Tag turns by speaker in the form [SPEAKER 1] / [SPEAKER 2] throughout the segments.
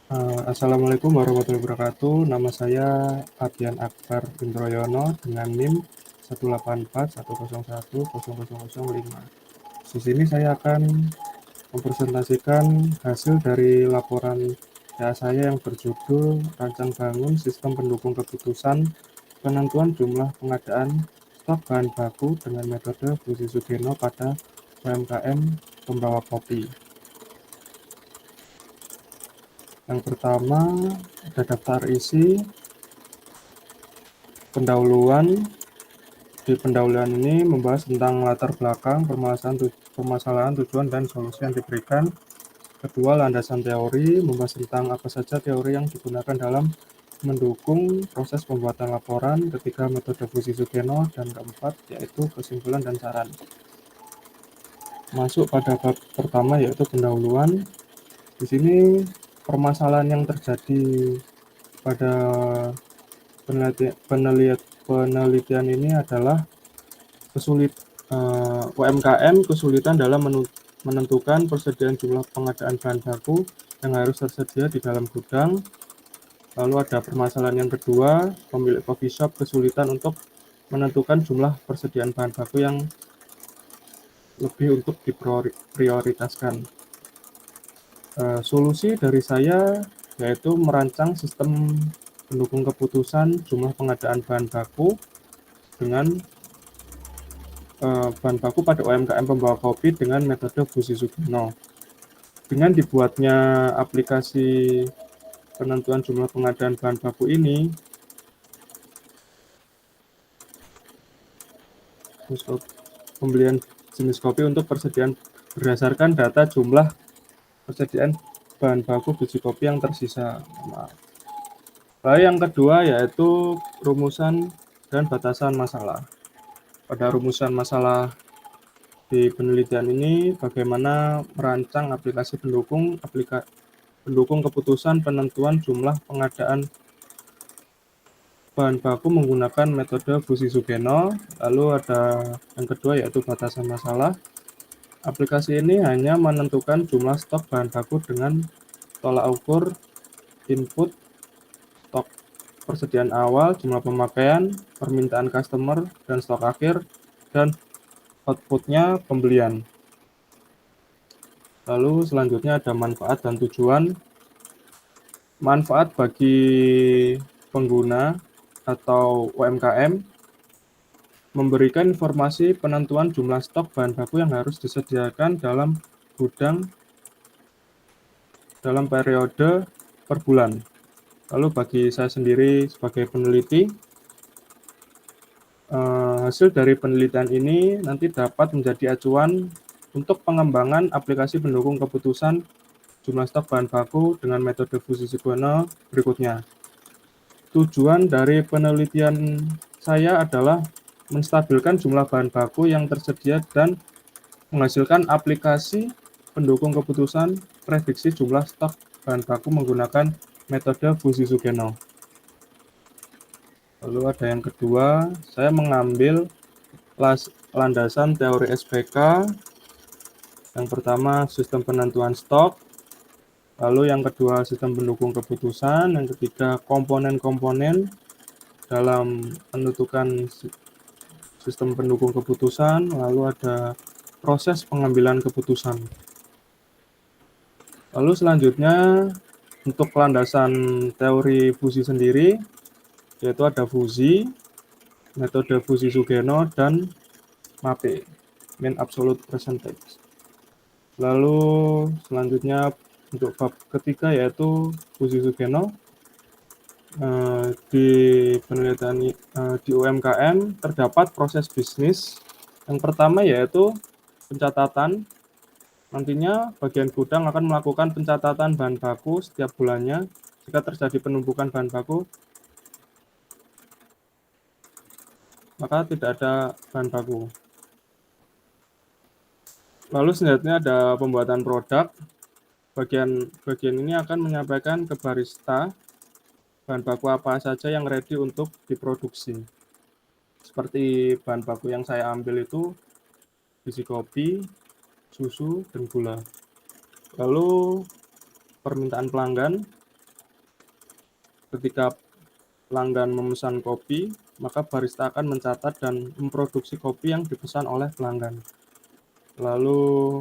[SPEAKER 1] Assalamualaikum warahmatullahi wabarakatuh. Nama saya Adrian Akbar Indroyono dengan NIM 184101005. Di sini saya akan mempresentasikan hasil dari laporan TA saya yang berjudul Rancang Bangun Sistem Pendukung Keputusan Penentuan Jumlah Pengadaan Stok Bahan Baku dengan Metode Fusi Sugeno pada UMKM Pembawa Kopi. Yang pertama ada daftar isi, pendahuluan. Di pendahuluan ini membahas tentang latar belakang, permasalahan, tujuan, dan solusi yang diberikan. Kedua, landasan teori, membahas tentang apa saja teori yang digunakan dalam mendukung proses pembuatan laporan. Ketiga, metode Fusi Sugeno. Dan keempat, yaitu kesimpulan dan saran. Masuk pada bab pertama, yaitu pendahuluan. Di sini permasalahan yang terjadi pada penelitian ini adalah UMKM kesulitan dalam menentukan persediaan jumlah pengadaan bahan baku yang harus tersedia di dalam gudang. Lalu ada permasalahan yang kedua, pemilik coffee shop kesulitan untuk menentukan jumlah persediaan bahan baku yang lebih untuk diprioritaskan. Solusi dari saya yaitu merancang sistem pendukung keputusan jumlah pengadaan bahan baku dengan bahan baku pada UMKM pembawa kopi dengan metode Fusi Sugeno. Dengan dibuatnya aplikasi penentuan jumlah pengadaan bahan baku ini, pembelian jenis kopi untuk persediaan berdasarkan data jumlah persediaan bahan baku biji kopi yang tersisa. Lalu yang kedua yaitu rumusan dan batasan masalah. Pada rumusan masalah di penelitian ini, bagaimana merancang aplikasi pendukung keputusan penentuan jumlah pengadaan bahan baku menggunakan metode Fusi Sugeno. Lalu ada yang kedua yaitu batasan masalah. Aplikasi ini hanya menentukan jumlah stok bahan baku dengan tolak ukur input, stok persediaan awal, jumlah pemakaian, permintaan customer, dan stok akhir, dan outputnya pembelian. Lalu selanjutnya ada manfaat dan tujuan. Manfaat bagi pengguna atau UMKM memberikan informasi penentuan jumlah stok bahan baku yang harus disediakan dalam gudang dalam periode per bulan. Lalu bagi saya sendiri sebagai peneliti, hasil dari penelitian ini nanti dapat menjadi acuan untuk pengembangan aplikasi pendukung keputusan jumlah stok bahan baku dengan metode Fusi Sugeno berikutnya. Tujuan dari penelitian saya adalah menstabilkan jumlah bahan baku yang tersedia dan menghasilkan aplikasi pendukung keputusan prediksi jumlah stok bahan baku menggunakan metode Fusi Sugeno. Lalu ada yang kedua, saya mengambil landasan teori SPK. Yang pertama, sistem penentuan stok. Lalu yang kedua, sistem pendukung keputusan. Yang ketiga, komponen-komponen dalam menentukan sistem pendukung keputusan. Lalu ada proses pengambilan keputusan. Lalu selanjutnya, untuk landasan teori fusi sendiri, yaitu ada fusi, metode Fusi Sugeno, dan MAPE, Mean Absolute Percentage. Lalu selanjutnya untuk bab ketiga yaitu Fusi Sugeno. Di penelitian di UMKM terdapat proses bisnis. Yang pertama yaitu pencatatan. Nantinya bagian gudang akan melakukan pencatatan bahan baku setiap bulannya. Jika terjadi penumpukan bahan baku, maka tidak ada bahan baku. Lalu selanjutnya ada pembuatan produk. Bagian ini akan menyampaikan ke barista bahan baku apa saja yang ready untuk diproduksi. Seperti bahan baku yang saya ambil itu biji kopi, susu, dan gula. Lalu permintaan pelanggan. Ketika pelanggan memesan kopi, maka barista akan mencatat dan memproduksi kopi yang dipesan oleh pelanggan. Lalu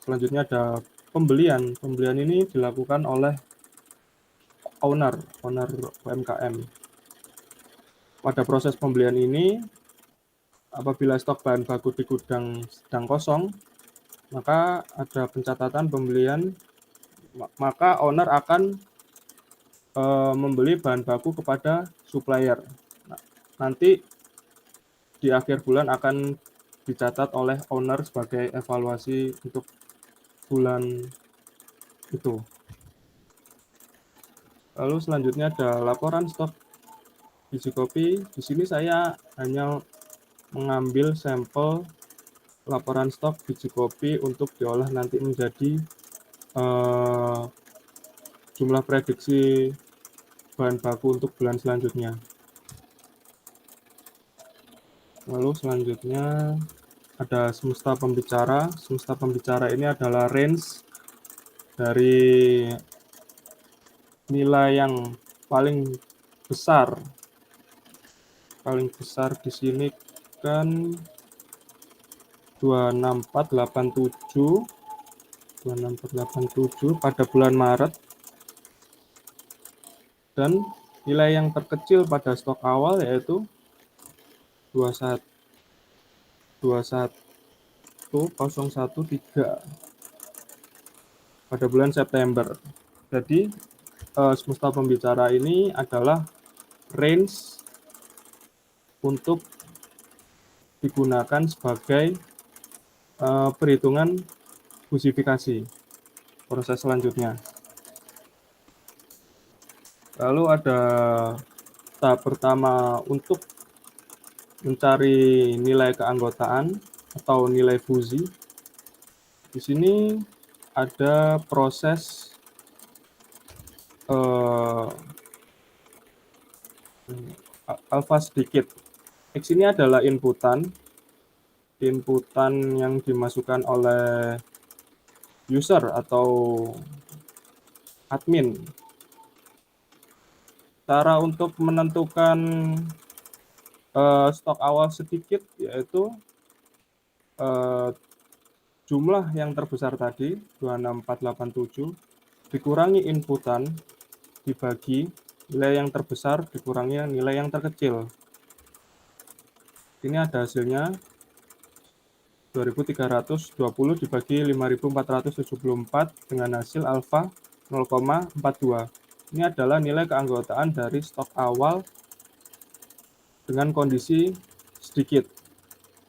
[SPEAKER 1] selanjutnya ada pembelian. Pembelian ini dilakukan oleh owner UMKM. Pada proses pembelian ini, apabila stok bahan baku di gudang sedang kosong, maka ada pencatatan pembelian, maka owner akan membeli bahan baku kepada supplier. Nanti di akhir bulan akan dicatat oleh owner sebagai evaluasi untuk bulan itu. Lalu selanjutnya ada laporan stok biji kopi. Di sini saya hanya mengambil sampel laporan stok biji kopi untuk diolah nanti menjadi jumlah prediksi bahan baku untuk bulan selanjutnya. Lalu selanjutnya ada semesta pembicara. Semesta pembicara ini adalah range dari nilai yang paling besar. Paling besar di sini kan 26487 pada bulan Maret, dan nilai yang terkecil pada stok awal yaitu 21013 pada bulan September. Jadi semesta pembicara ini adalah range untuk digunakan sebagai perhitungan fusifikasi proses selanjutnya. Lalu ada tahap pertama untuk mencari nilai keanggotaan atau nilai fusi. Di sini ada proses alfa sedikit. X ini adalah inputan yang dimasukkan oleh user atau admin. Cara untuk menentukan stok awal sedikit yaitu jumlah yang terbesar tadi 26487 dikurangi inputan dibagi nilai yang terbesar dikurangi nilai yang terkecil. Ini ada hasilnya 2320 dibagi 5474 dengan hasil alfa 0,42. Ini adalah nilai keanggotaan dari stok awal dengan kondisi sedikit.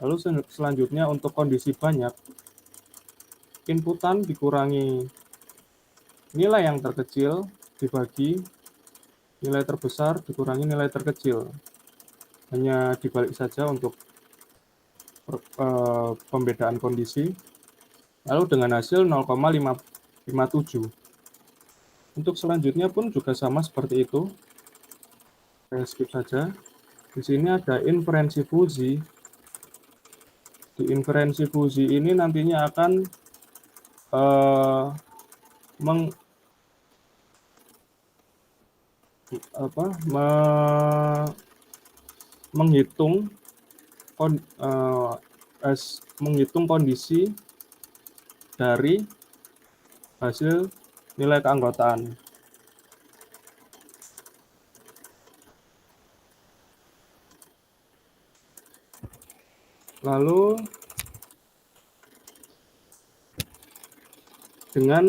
[SPEAKER 1] Lalu selanjutnya untuk kondisi banyak, inputan dikurangi nilai yang terkecil dibagi nilai terbesar dikurangi nilai terkecil. Hanya dibalik saja untuk pembedaan kondisi. Lalu dengan hasil 0,557. Untuk selanjutnya pun juga sama seperti itu. Saya skip saja. Di sini ada inferensi fusi. Di inferensi fusi ini nantinya akan menghitung kondisi dari hasil nilai keanggotaan. Lalu dengan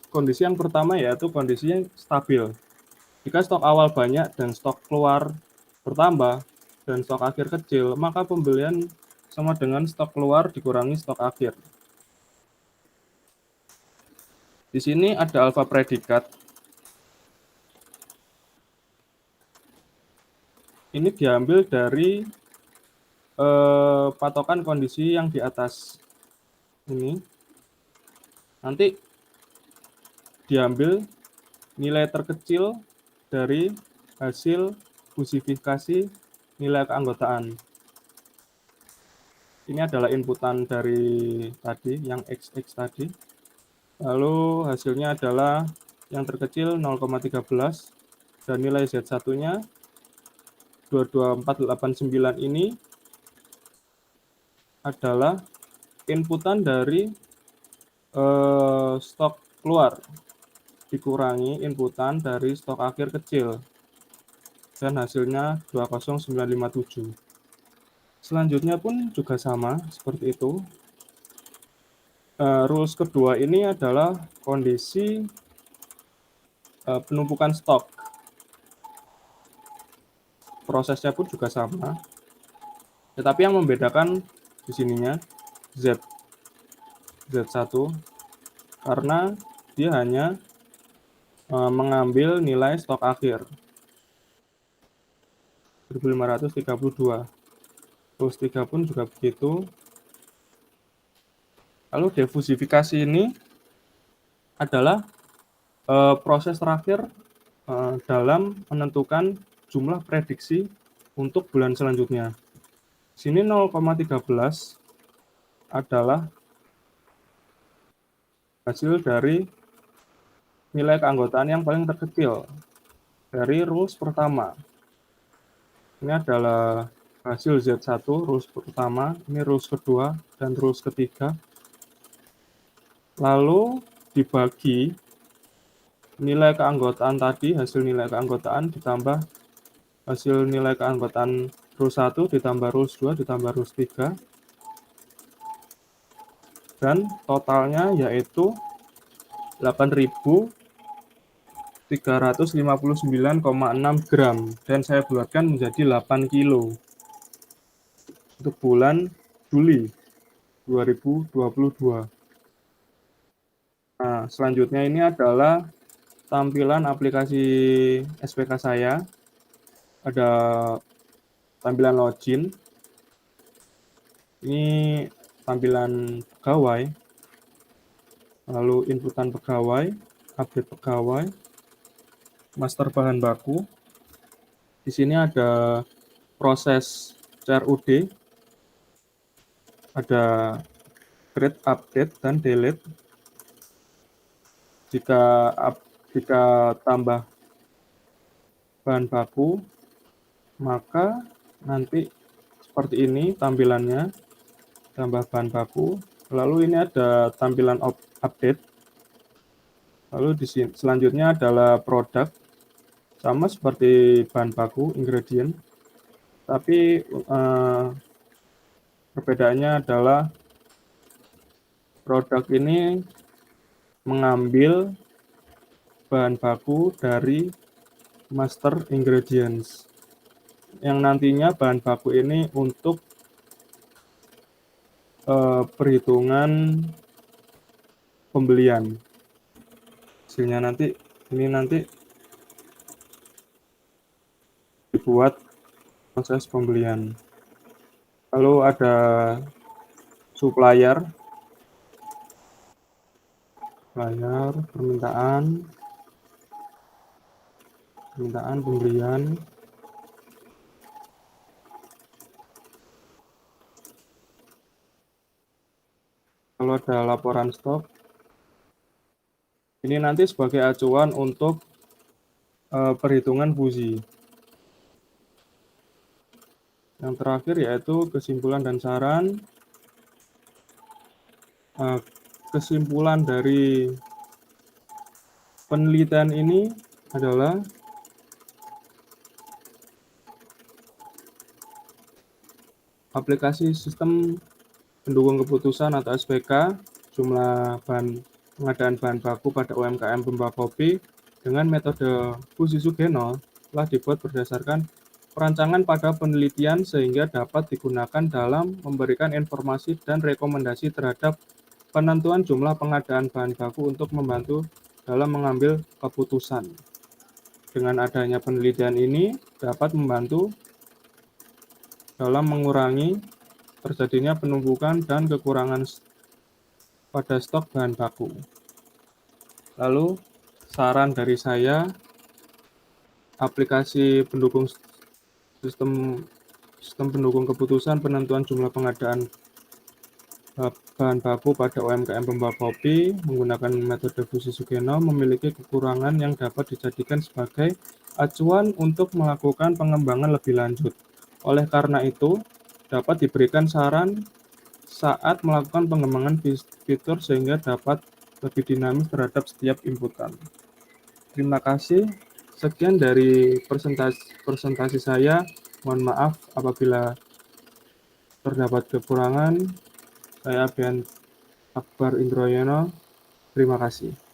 [SPEAKER 1] kondisi yang pertama yaitu kondisinya stabil. Jika stok awal banyak dan stok keluar bertambah dan stok akhir kecil, maka pembelian sama dengan stok keluar dikurangi stok akhir. Di sini ada alfa predikat. Ini diambil dari patokan kondisi yang di atas ini. Nanti diambil nilai terkecil dari hasil fusifikasi nilai keanggotaan. Ini adalah inputan dari tadi, yang XX tadi. Lalu hasilnya adalah yang terkecil 0,13, Dan nilai Z1-nya 22489 ini adalah inputan dari stok keluar dikurangi inputan dari stok akhir kecil dan hasilnya 20957. Selanjutnya pun juga sama seperti itu. Rules kedua ini adalah kondisi penumpukan stok. Prosesnya pun juga sama. Tetapi yang membedakan di sininya Z1 karena dia hanya mengambil nilai stok akhir 1532. Terus 3 pun juga begitu. Lalu defusifikasi ini adalah proses terakhir dalam menentukan jumlah prediksi untuk bulan selanjutnya. Sini 0,13 adalah hasil dari nilai keanggotaan yang paling terkecil dari rules pertama. Ini adalah hasil Z1, rules pertama, ini rules kedua, dan rules ketiga. Lalu dibagi nilai keanggotaan tadi, hasil nilai keanggotaan ditambah hasil nilai keanggotaan rules 1 ditambah rules 2 ditambah rules 3. Dan totalnya yaitu 8.359,6 gram. Dan saya bulatkan menjadi 8 kilo untuk bulan Juli 2022. Nah, selanjutnya ini adalah tampilan aplikasi SPK saya. Ada tampilan login. Ini tampilan pegawai. Lalu inputan pegawai, update pegawai, master bahan baku. Di sini ada proses CRUD, ada create, update, dan delete. Jika tambah bahan baku, maka nanti seperti ini tampilannya, tambah bahan baku. Lalu ini ada tampilan update. Lalu di sini selanjutnya adalah produk, sama seperti bahan baku, ingredient. Tapi perbedaannya adalah produk ini mengambil bahan baku dari master ingredients, yang nantinya bahan baku ini untuk perhitungan pembelian. Hasilnya nanti dibuat proses pembelian. Lalu ada supplier, permintaan pembelian. Kalau ada laporan stok, ini nanti sebagai acuan untuk perhitungan fusi. Yang terakhir yaitu kesimpulan dan saran. Kesimpulan dari penelitian ini adalah aplikasi sistem pendukung keputusan atau SPK, jumlah pengadaan bahan baku pada UMKM Pembawa Kopi dengan metode fusi Sugeno telah dibuat berdasarkan perancangan pada penelitian sehingga dapat digunakan dalam memberikan informasi dan rekomendasi terhadap penentuan jumlah pengadaan bahan baku untuk membantu dalam mengambil keputusan. Dengan adanya penelitian ini dapat membantu dalam mengurangi terjadinya penumpukan dan kekurangan pada stok bahan baku. Lalu saran dari saya, aplikasi pendukung sistem pendukung keputusan penentuan jumlah pengadaan bahan baku pada UMKM pembuat kopi menggunakan metode Fusi Sugeno memiliki kekurangan yang dapat dijadikan sebagai acuan untuk melakukan pengembangan lebih lanjut. Oleh karena itu, dapat diberikan saran saat melakukan pengembangan fitur sehingga dapat lebih dinamis terhadap setiap inputan. Terima kasih. Sekian dari presentasi saya. Mohon maaf apabila terdapat kekurangan. Saya Abian Akbar Indroyono. Terima kasih.